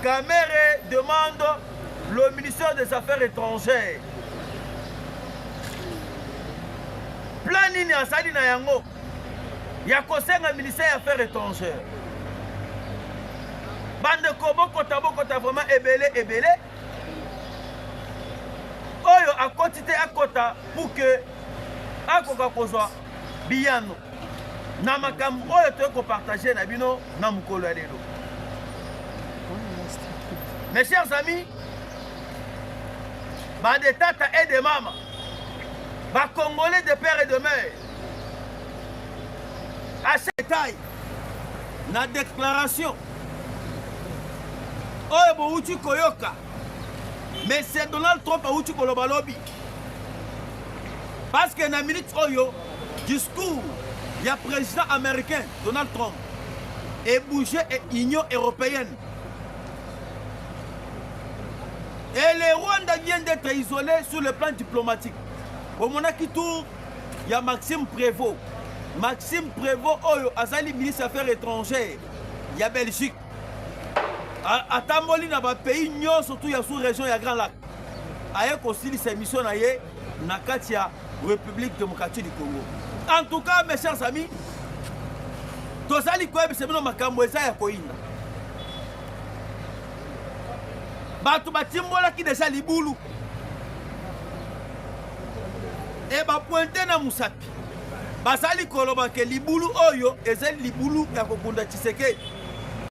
Kamere demande le ministère des Affaires étrangères. Plan nini asali na yango ya kosenga ministère des Affaires étrangères. Bande kobokota vraiment ebele. Oyo akotite akota pour que akoka kozwa biyano. Na makambo oyo toyeko partager na bino na mukolo ya lelo. Mes chers amis, de tata et de maman, Congolais de père et de mère, à cette taille, la déclaration, Oyo Bouti Koyoka, mais c'est Donald Trump Bouti Kolobalobi. Parce que dans la minute Oyo, discours, il y a président américain, Donald Trump, et bougé et Union européenne. Et le Rwanda vient d'être isolé sur le plan diplomatique. Au moment qui tourne, il y a Maxime Prévost. Maxime Prévost, Azali, ministre des Affaires étrangères. Il y a Belgique. À Tamboli, dans le pays, surtout il y a sous-région, il y a Grand Lac. Ailleurs aussi, ces missions, il y a la République démocratique du Congo. En tout cas, mes chers amis, Tozali Kweb, c'est mon Makamweza ya Koina. Bato batimbola ki déjà libulu et ba pointe na musapi basali koloba ke libulu oyo ezali libulu ya kokunda Tshisekedi.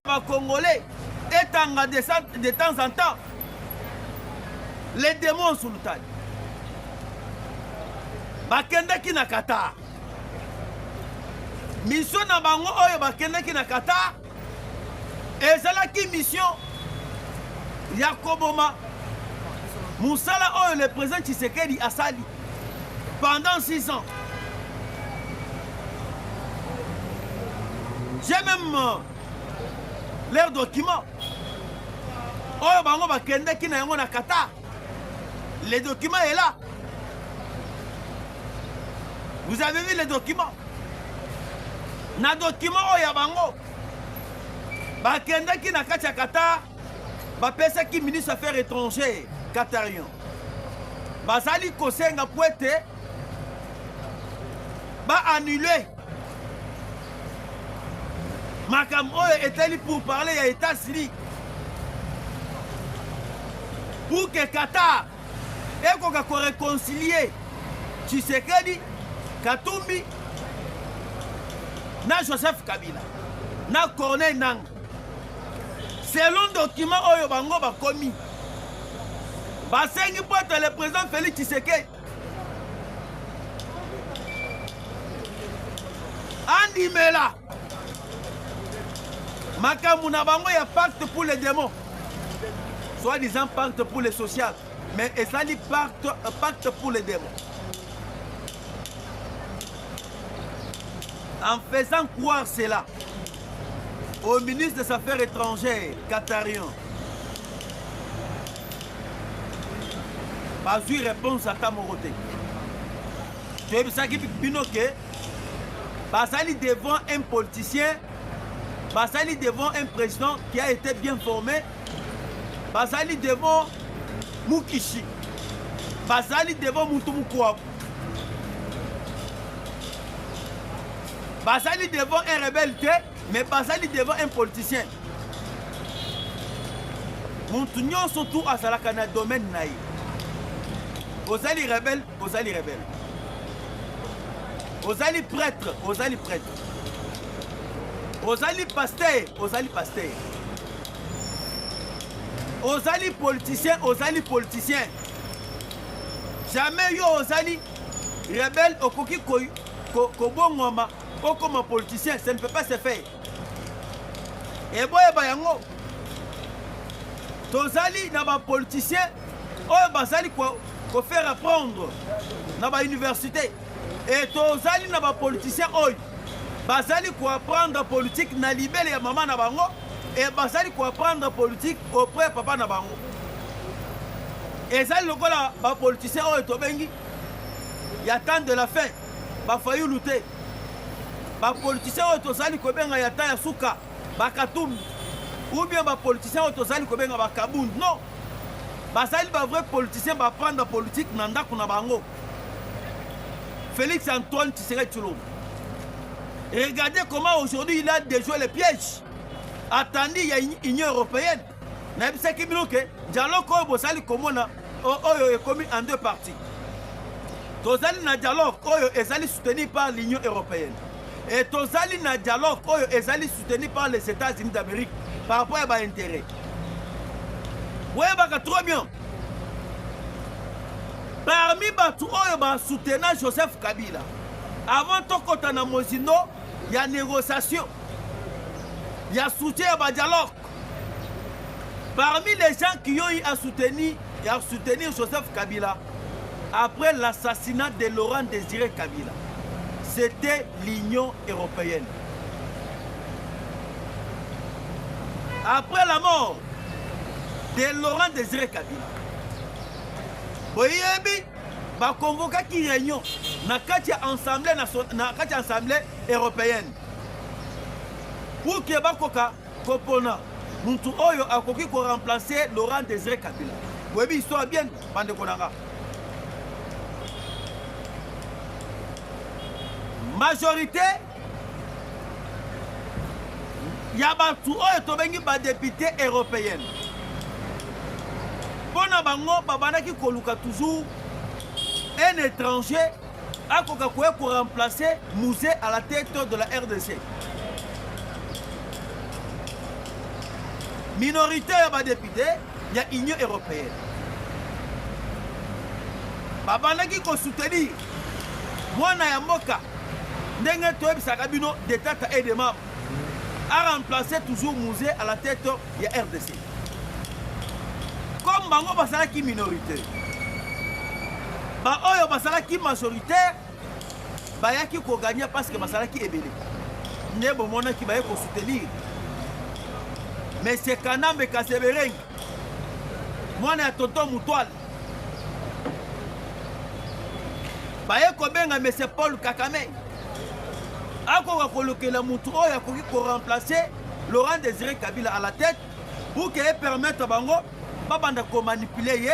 Ba Congolais etanga de temps en temps les démons sur le tas bakendaki na Qatar mission na bango oyo bakendaki na Qatar ezalaki mission Yakoboma Moussala Oyo, le président Tshisekedi Asali pendant 6 ans. J'ai même leurs documents. Oyo Bango Bakende qui n'a pas Qatar. Les documents est là. Vous avez vu les documents? Na document Oyo Bango Bakende qui n'a pas Qatar. Bapesa ki ministre des Affaires étrangères qatarien. Bazali kosenga pouete ba annuler. Makam oyo eteli pour parler à États-Unis. Pour que Qatar ekoka ko réconcilier Tshisekedi, Katumbi na Joseph Kabila na Corneille Nangaa. Selon document Oyo Bango Bakomi, Basengi pote le président Félix Tshisekedi. Andimela. Makamuna Bango y a pacte pour les démons. Soit disant pacte pour les sociales. Mais ça dit pacte pour les démons. En faisant croire cela au ministre des Affaires étrangères qatarien, pas eu réponse à Tamoroté. Tu as vu ça qui binoqué, Basali devant un politicien, Basali devant un président qui a été bien formé, Basali devant Mukishi, Basali devant Moutoumoukou, Basali devant un rebelle, mais Basali devant un politicien. Montunion surtout à Salakana domaine naï. Osali rebelle, Osali rebelle. Osali prêtre, Osali prêtre. Osali pasteur, Osali pasteur. Osali politicien, Osali politicien. Jamais yo Osali rebelle au koki kobongoma comme un politicien, ça ne peut pas se faire. Et boye bayango. Tozali na ba politicien, oyo bazali ko faire apprendre na ba université. Et tozali na ba politicien oyo bazali ko apprendre politique na libele ya maman na bango et bazali ko apprendre politique auprès papa na bango. Et ça lokola ba politicien oyo tobengi ya temps de la fin ba failli lutter. Ba politicien oyo tozali ko benga ya temps ya suka ba Katumbi ou bien ba politicien otozali ko benga ba kabund. Non. Basali ba vrai politicien ba prendre la politique na ndako na bango. Félix Antoine Tshisekedi Tshilombo. Regardez comment aujourd'hui il a déjoué les pièges. Attendu il y a une Union européenne. Na bisaki biloke dialogue ko bosali komona oyo est commis en deux parties. Tozali na dialogue oyo ezali soutenu par l'Union européenne. Et tozali na dialogue oyo ezali soutenu par les États-Unis d'Amérique par rapport à ba intérêt. Ouais, bah, trop bien. Parmi batu oyo ba soutenant Joseph Kabila, avant tokota na Mozino, il y a négociation, il y a soutien à dialogue. Parmi les gens qui ont eu à soutenir Joseph Kabila, après l'assassinat de Laurent Désiré Kabila, c'était l'Union européenne. Après la mort de Laurent Désiré Kabila, boyebi ba convoqué qui réunion na kati assemblée européenne pour que bakoka kopona muntu oyo akoki ko remplacer Laurent Désiré Kabila. Boyebi histoire bien bande konanga. Majorité ya batu oyo tobengi ba député européenne. Pona bango babandaki koluka toujours un étranger akoka koye ko remplacer Musée à la tête de la RDC. Minorité ya ba député ya Union européenne. Babandaki ko soutenir mwana ya mboka ndenge toyebisaka bino d'état et de membres a remplacé toujours Musée à la tête ya RDC. Comme bango basalaki minorité, ba oyo basalaki majoritaire, bayaki ko gagner parce que basalaki ebele. Ne bomona ki baye ko soutenir. Mais c'est Kanambe Kasebereng, mwana ya tonton Mutwal. Baye ko benga monsieur Paul Kakame. Akoka kolokela mutu oyo akoki ko remplacer Laurent Désiré Kabila à la tête pour qu'il permette à bango babanda ko manipuler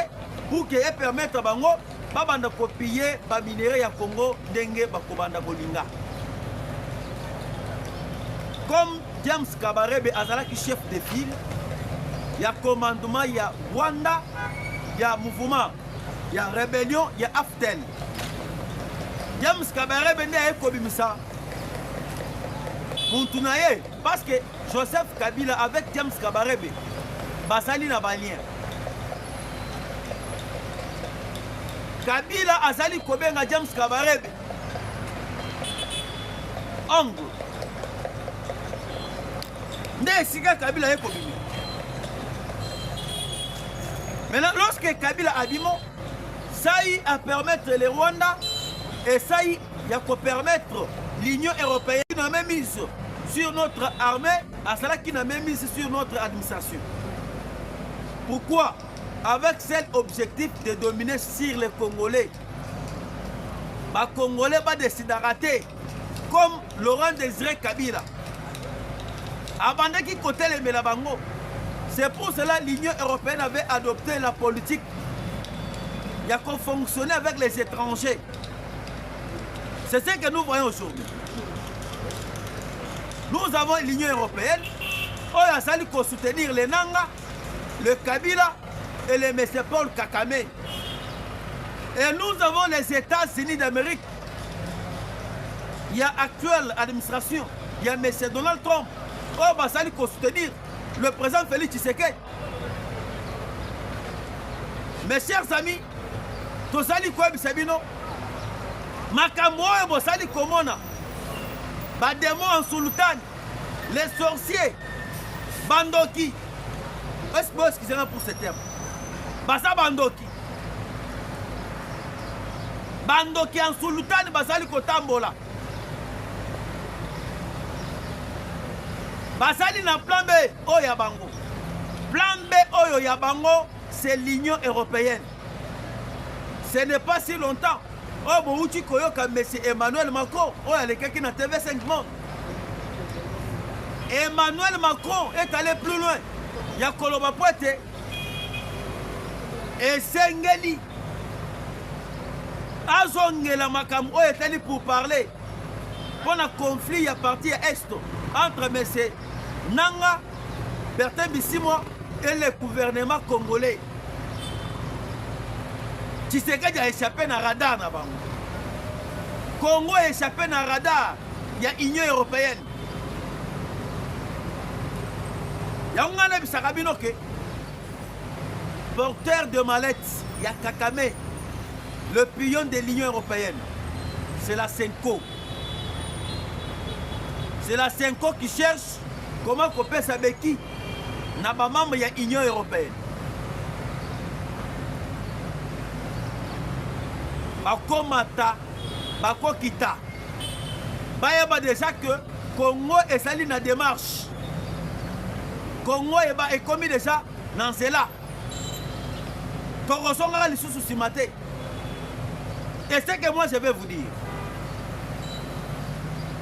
pour qu'il permette à bango babanda ko piller ba minéraux ya Congo ndenge bakobanda kolinga. Comme James Kabarebe azalaki chef de file ya commandement ya Rwanda ya mouvement ya rébellion ya Aftel. James Kabarebe ne ekobimisa Muntunaye, parce que Joseph Kabila avec James Kabarebe, basali na balien. Kabila azali kobenga James Kabarebe. Ongle. Nde sika Kabila eko bimi. Maintenant, lorsque Kabila a bimo, ça y a permettre le Rwanda et ça y a permettre l'Union européenne qui n'a même mise sur notre armée, à cela qui n'a même mise sur notre administration. Pourquoi? Avec cet objectif de dominer sur les Congolais. Les Congolais vont décider de rater, comme Laurent Désiré Kabila. Avant qu'il côté les Melabango. C'est pour cela que l'Union européenne avait adopté la politique. Il y a qu'on fonctionner avec les étrangers. C'est ce que nous voyons aujourd'hui. Nous avons l'Union européenne, où il a fallu soutenir les Nanga, le Kabila et les M. Paul Kakame. Et nous avons les États-Unis d'Amérique. Il y a actuelle administration, il y a M. Donald Trump, où il a fallu soutenir le président Félix Tshisekedi. Mes chers amis, tous allez quoi, Bisabino? Makambo oyo bosali komona ba démon en sultan, les sorciers, bandoki. Est-ce que excusez-moi pour ce terme? Basa bandoki. Bandoki en sultan basali kotambola. Basali na plan B oyo ya bango. Plan B oyo ya bango, c'est l'Union européenne. Ce n'est pas si longtemps. Oh, bon, tu connais comme M. Emmanuel Macron, oh, il y a quelqu'un qui TV5 Monde. Emmanuel Macron est allé plus loin. Il y a Koloba Poete et Sengeli. Azongela Makambo est allé pour parler. Pour un conflit à partir est entre M. Nanga, Bertin Bissimo et le gouvernement congolais. Tshisekedi a échappé dans le radar. Congo a échappé dans le radar. Il y a l'Union européenne. Il y a un porteur de mallette. Il y a Kakame, le pion de l'Union européenne. C'est la Senko. C'est la Senko qui cherche comment couper sa béquille. N'a pas membre, il y a l'Union européenne. Bakomata, Bakokita. Bayaba déjà que Congo est sali dans la démarche. Congo est commis déjà dans cela. Torosonga les sous simate. Et c'est que moi je vais vous dire.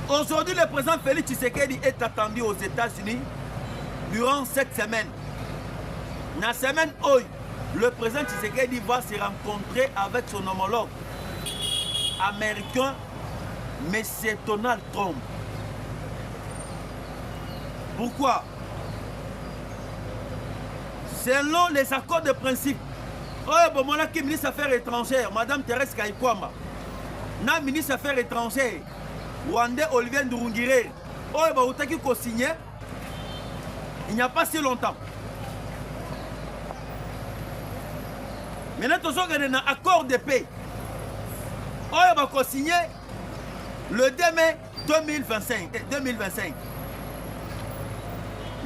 Aujourd'hui, le président Félix Tshisekedi est attendu aux États-Unis durant cette semaine. Dans la semaine où le président Tshisekedi va se rencontrer avec son homologue américain, M. Donald Trump. Pourquoi? Selon les accords de principe, mon ministre des Affaires étrangères, Mme Thérèse Kaikwamba, na ministre des Affaires étrangères, Wande Olivier Ndurungire, qui a signé il n'y a pas si longtemps. Maintenant, nous avons un accord de paix. On va signer le 2 mai 2025.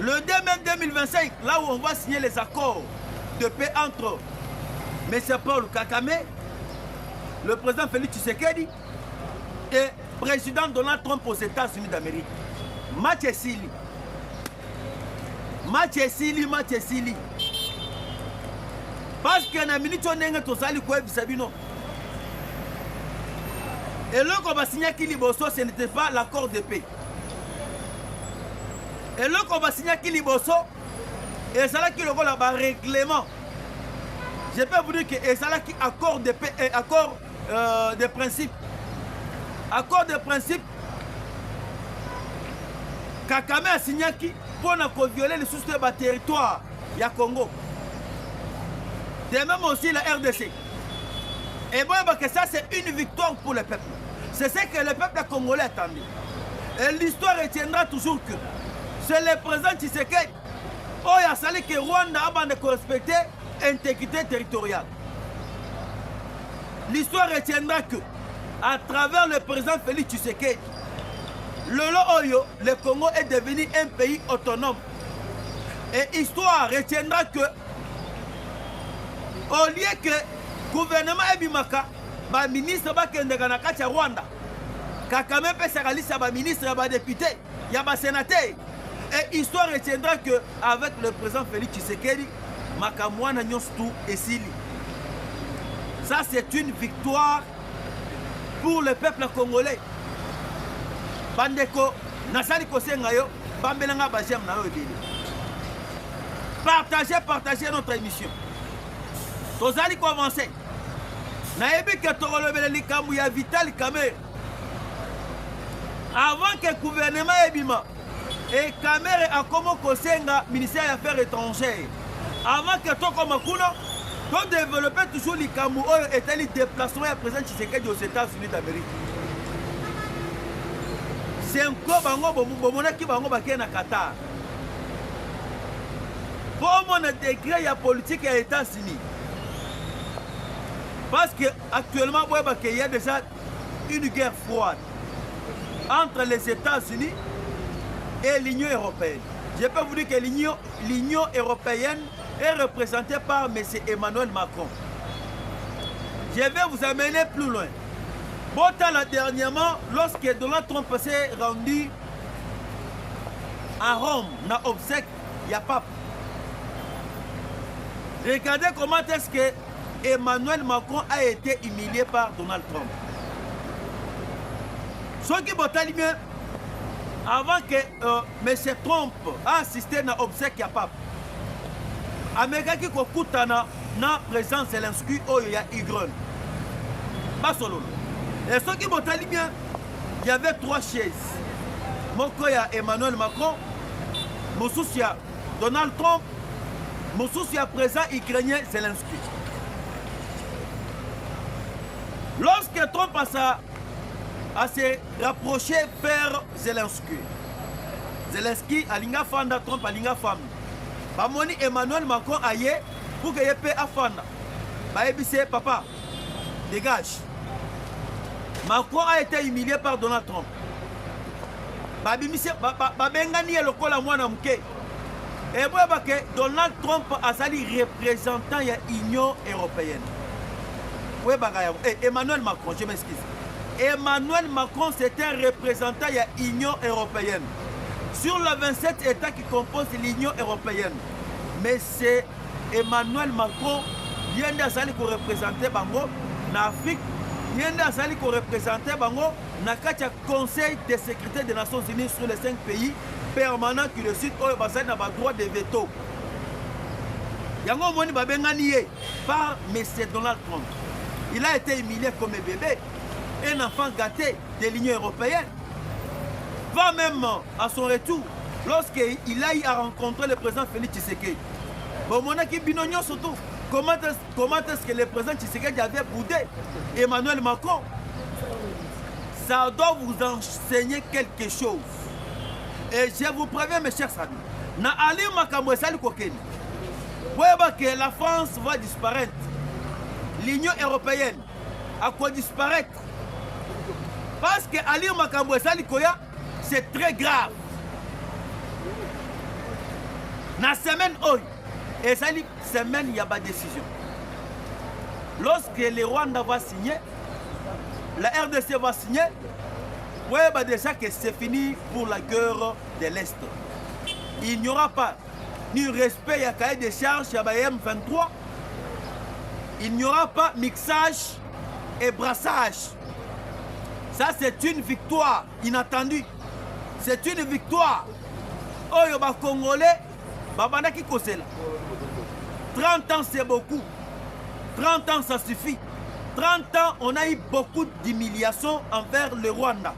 Le 2 mai 2025, là où on va signer les accords de paix entre M. Paul Kakame, le président Félix Tshisekedi et le président Donald Trump aux États-Unis d'Amérique. Match Sili. Parce que na minute on est tous allés quoi Sabino. Et là qu'on va signer Kiliboso, ce n'était pas l'accord de paix. Et là qu'on va signer Kiliboso, et c'est là qu'il y a un règlement. Je peux vous dire que c'est là qui accord de paix et accord de principe. Accord de principe. Kakame a signé qui pour violer les sources de territoire. Il y a Congo. De même aussi la RDC. Et moi, que ça, c'est une victoire pour le peuple. C'est ce que le peuple congolais attendait. Et l'histoire retiendra toujours que c'est le président Tshisekedi qui a sali que Rwanda a respecté l'intégrité territoriale. L'histoire retiendra que, à travers le président Félix Tshisekedi, le Congo est devenu un pays autonome. Et l'histoire retiendra que au lieu que le gouvernement Ebimaka, le ministre de Rwanda, Kakame Pesaralisa, le ministre, le député, le sénateur. Et l'histoire retiendra qu'avec le président Félix Tshisekedi, Makamwana Nyostou et Sili. Ça, c'est une victoire pour le peuple congolais. Bandeko, Nasali Kosengayo, Bambelanga Bajem Nayo Ebele. Partagez notre émission. Tozali ko avancer. Nayebi que Torolobele Likambu ya Vital Kamerhe. Avant que le gouvernement Ebima et Kamerhe a comme Kosenga, ministère des Affaires étrangères. Avant que Toko Makuno, on développait toujours Likambu et était le déplacement à présent Tshisekedi aux États-Unis d'Amérique. C'est un coup bango bomonaki bango bakena na Qatar. Pour mon degré ya politique aux États-Unis. Parce qu'actuellement, il y a déjà une guerre froide entre les États-Unis et l'Union européenne. Je peux vous dire que l'Union européenne est représentée par M. Emmanuel Macron. Je vais vous amener plus loin. Dernièrement, lorsque Donald Trump s'est rendu à Rome, dans l'obsèque, il n'y a pas. Regardez comment est-ce que Emmanuel Macron a été humilié par Donald Trump. Ce qui est bien, avant que M. Trump a assisté na obsèque ya pape amekaki kokutana na président Zelensky oyo ya Ukraine basololo et ceux qui botali bien il y avait 3 chaises moko ya Emmanuel Macron mosusu ya Donald Trump mosusu ya président ukrainien Zelensky. Lorsque Trump a se rapproché vers Zelensky, Zelensky alinga fanda, Trump alinga femme. Bamoni Emmanuel Macron aye pour que yepe afanda. Baebise papa, dégage. Macron a été humilié par Donald Trump. Babengani lokola mwana muke. Et moi que Donald Trump a sali représentant ya Union européenne. Oui, Emmanuel Macron, je m'excuse. Emmanuel Macron, c'est un représentant de l'Union européenne. Sur les 27 États qui composent l'Union européenne. Mais c'est Emmanuel Macron qui vient de représenter Bango en Afrique, qui vient de représenter Bango dans le Conseil de sécurité des Nations Unies sur les 5 pays permanents qui le sud ont le droit de veto. Yango Moni Babengani par M. Donald Trump. Il a été humilié comme un bébé, un enfant gâté de l'Union européenne. Va même à son retour, lorsqu'il a eu à rencontrer le président Félix Tshisekedi. Bon, mon aki binonio surtout, comment est-ce que le président Tshisekedi avait boudé Emmanuel Macron? Ça doit vous enseigner quelque chose. Et je vous préviens, mes chers amis, na Ali Makambo Sali Kokeni, que la France va disparaître. L'Union européenne a quoi disparaître parce que Ali Makambo Sali Koya, c'est très grave. Na semaine oy et sali semaine il y a pas de décision. Lorsque le Rwanda va signer, la RDC va signer, ouais bah déjà que c'est fini pour la guerre de l'Est. Il n'y aura pas ni respect à cahier de charges à M23. Il n'y aura pas mixage et brassage. Ça, c'est une victoire inattendue. C'est une victoire. Oyo ba Congolais, Babanaki Kosela. 30 ans, c'est beaucoup. 30 ans, ça suffit. 30 ans, on a eu beaucoup d'humiliation envers le Rwanda.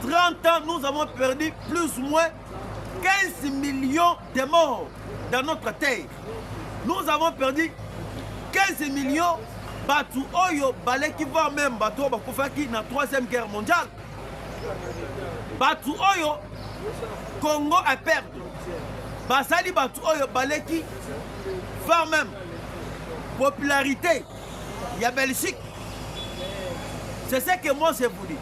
30 ans, nous avons perdu plus ou moins 15 millions de morts dans notre terre. Nous avons perdu 15 millions Batu Oyo Baleki va même Batu Bakufaki na 3e guerre mondiale. Batu Oyo Congo a perdu. Basali Batu Oyo Baleki va même popularité. Il y a Belgique. C'est ce que moi je vous dis.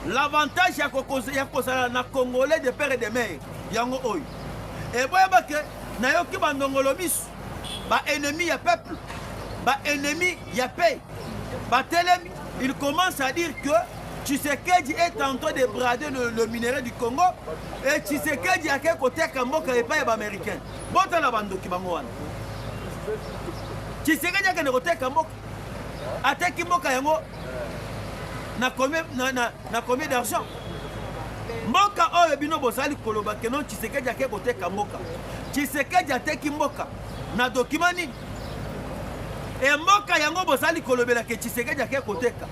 L'avantage il y a na Congolais de père et de mère. Yango Oyo. Et voyez que Nayoki Bandongolomis. Ba ennemi ya peuple, ba ennemi ya paix. Ba Telemi, il commence à dire que Tshisekedi est en train de brader le minerai du Congo et Tshisekedi a quel côté Kamboka et pas américain. Bon la bande qui bangoan. Tshisekedi a quel côté Kamboka. Ate Kimboka yango na combien d'argent? Mboka oyo bino bozali koloba que non Tshisekedi a quel côté Kamboka. Tshisekedi a te Kimboka. Na dokimani et mboka yango bozali kolobela ke Tshisekedi a koteka.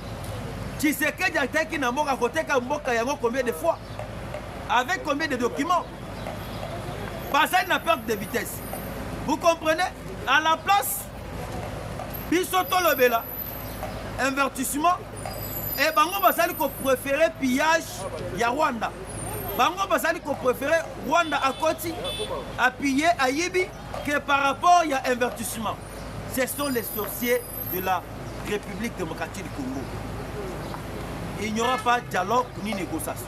Tshisekedi a teki na mboka koteka mboka yango combien de fois? Avec combien de documents? Basali na perte de vitesse. Vous comprenez? À la place biso tolobela invertissement et bango basali ko préférer pillage ya Rwanda. Bango basali ko préférer Rwanda à Koti à piller à Yibi que par rapport il y a invertissement. Ce sont les sorciers de la République démocratique du Congo. Il n'y aura pas de dialogue ni négociation.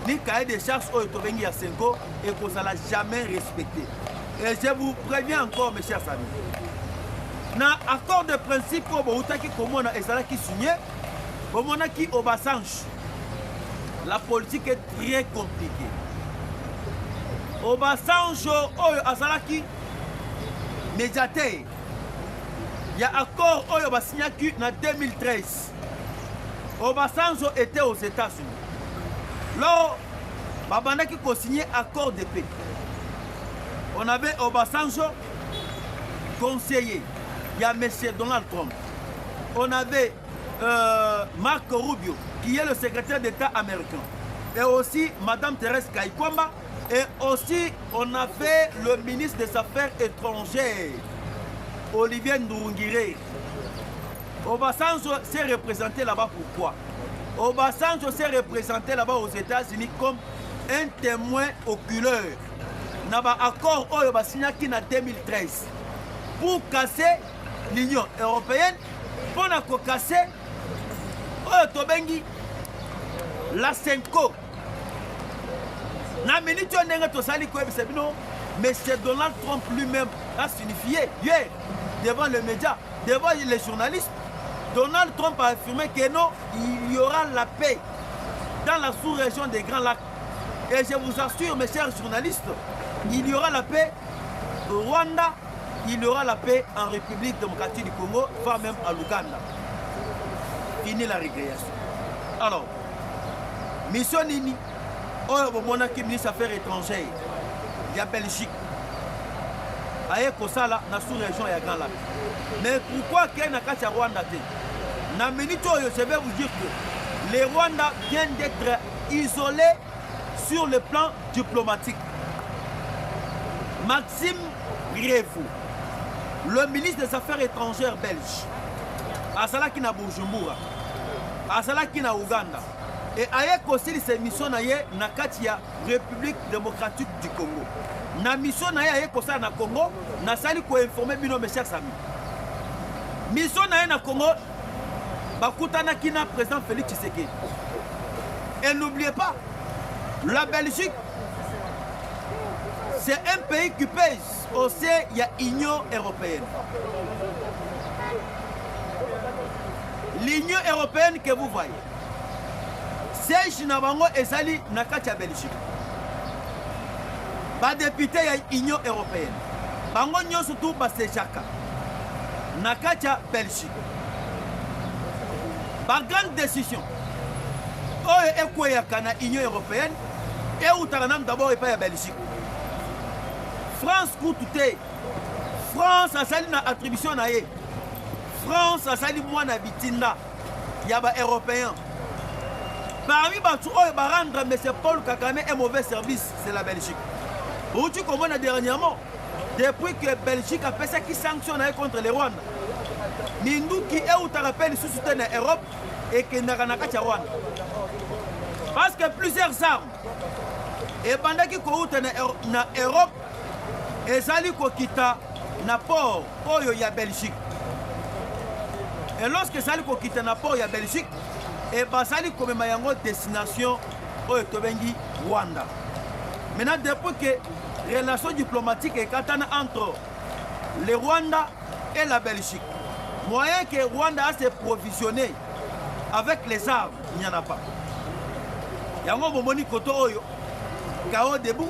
Ni cahier de charges au Tobengi à 5 ans et qu'on ne l'a jamais respecté. Et je vous préviens encore mes chers amis. Dans l'accord de principe pour Boutaki Komona et Zala qui signé, Bomona qui Obasanjo. La politique est très compliquée. Obasanjo Oyo Azalaki médiateur. Il y a un accord Oyo Basignaki en 2013. Obasanjo était aux États-Unis. Lors babandaki co-signer accord de paix. On avait Obasanjo, conseiller. Il y a M. Donald Trump. On avait Marco Rubio, qui est le secrétaire d'État américain. Et aussi Mme Thérèse Kayikwamba. Et aussi, on avait le ministre des Affaires étrangères, Olivier Ndoungiré. Obasanjo s'est représenté là-bas pourquoi? Obasanjo s'est représenté là-bas aux États-Unis comme un témoin oculaire. N'a pas accord au signaki en 2013 pour casser l'Union européenne, pour casser Tobengi, la Senko. Na minute on to sali ko ebisebino, mais c'est Donald Trump lui-même a signifié hier devant les médias, devant les journalistes. Donald Trump a affirmé que non, il y aura la paix dans la sous-région des Grands Lacs. Et je vous assure, mes chers journalistes, il y aura la paix au Rwanda, il y aura la paix en République démocratique du Congo, voire même à l'Ouganda. Fini la récréation. Alors, mission Nini, on a qui ministre des Affaires étrangères, il y a Belgique. Aye Kosala, dans la sous-région, il y a Grand Lac. Mais pourquoi qu'il y a un Rwanda? Dans minute, je vais vous dire que les Rwandais viennent d'être isolés sur le plan diplomatique. Maxime Prévost, le ministre des Affaires étrangères belge, Azalaki na Bujumbura, Azalaki na Ouganda, et aye aussi ses missions na Katia, République démocratique du Congo. Na mission na aye kosa na Congo, na sali ko informer bino mes chers amis. Mission na Congo, bakutana kina président Félix Tshisekedi. Et n'oubliez pas, la Belgique, c'est un pays qui pèse aussi, il y a l'Union européenne. L'Union européenne que vous voyez, c'est Chinabango et Zali Nakatia Belgique. Ba député ya Union européenne. Bango nyo surtout ba sejaka. Nakatia Belgique. Ba grande décision. Oye ekwe kana Union européenne et utaranam d'abord et pas ya Belgique. France coûte France a sali na attribution na ye. France a sali mwana bitinda ya ba européen. Parmi batu oye ba rendre M. Paul Kagame un mauvais service, c'est la Belgique. Où tu comprends dernièrement, depuis que Belgique a fait ça qui sanctionne contre les Rwandais, Mindou qui est où tu rappelles sous soutien en Europe et qui n'a rien à Rwanda. Parce que plusieurs armes, et pendant qu'ils sont en Europe, et Zali Kokita na port, Oyo ya Belgique. Et lorsque Zali Kokita na port ya Belgique, et Basali comme mayango destination Oyo Tobengi Rwanda. Maintenant, depuis que les relations diplomatiques est entre le Rwanda et la Belgique, moyen que le Rwanda a se provisionner avec les armes, il n'y en a pas. Yango Momoni Koto Oyo, Kao debout,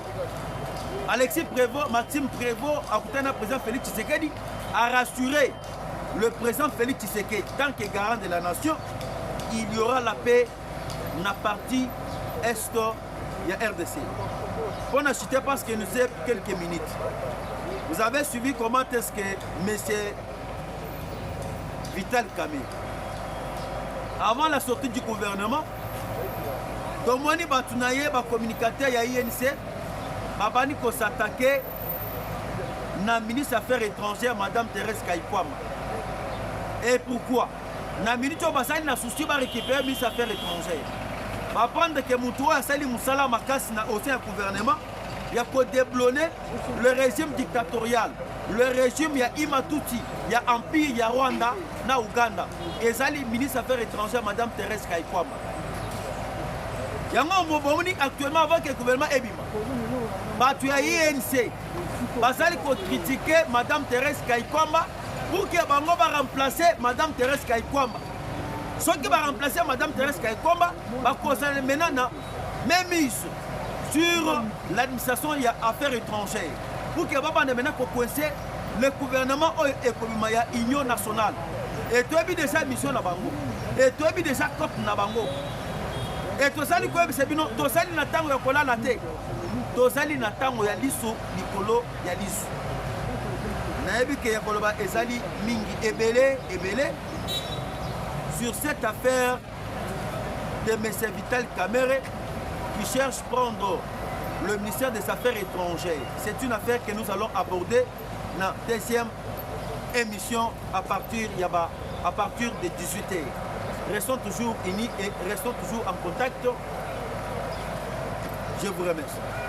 Alexis Prévost, Maxime Prévost, le président Félix Tshisekedi, a rassuré le président Félix Tshisekedi, tant que garant de la nation, il y aura la paix dans la partie est de la RDC. On a cité parce que nous sommes quelques minutes. Vous avez suivi comment est-ce que M. Vital Kamerhe, avant la sortie du gouvernement, Tomoni Batunaye, communicateur ya INC, Babani ko s'attaquer na ministre des Affaires étrangères, Mme Thérèse Kayikwamba. Et pourquoi? Na minute où Basali na souci de récupérer le ministre des Affaires étrangères. Va prendre que Moutoua a sali Moussala Makas au sein du gouvernement, il y a qu'à déblonner le régime dictatorial. Le régime, il y a Imatuti, il y a Empire, il y a Rwanda, na Ouganda. Et Zali, ministre des Affaires étrangères, Mme Thérèse Kayikwamba. Il y a un actuellement avant que le gouvernement ait bima. Il y a INC. Basali ko critiquer Mme Thérèse Kayikwamba pour que Bango va remplacer Mme Thérèse Kayikwamba. Ceux qui vont remplacer Mme Thérèse Kayikwamba va concerner maintenant même mise sur l'administration et affaires étrangères. Pour que Baba ne maintenant coincer le gouvernement et l'Union nationale. Et tu as vu déjà mission na bango. Et tu as vu déjà COP na bango. Et tozali koyebisa bino tozali na ntango ya kolala te, tozali na ntango ya liso likolo ya liso. Nayebi ke ya koloba ezali mingi ebele sur cette affaire de M. Vital Kamerhe qui cherche à prendre le ministère des Affaires étrangères. C'est une affaire que nous allons aborder dans la deuxième émission à partir de 18h. Restons toujours unis et restons toujours en contact. Je vous remercie.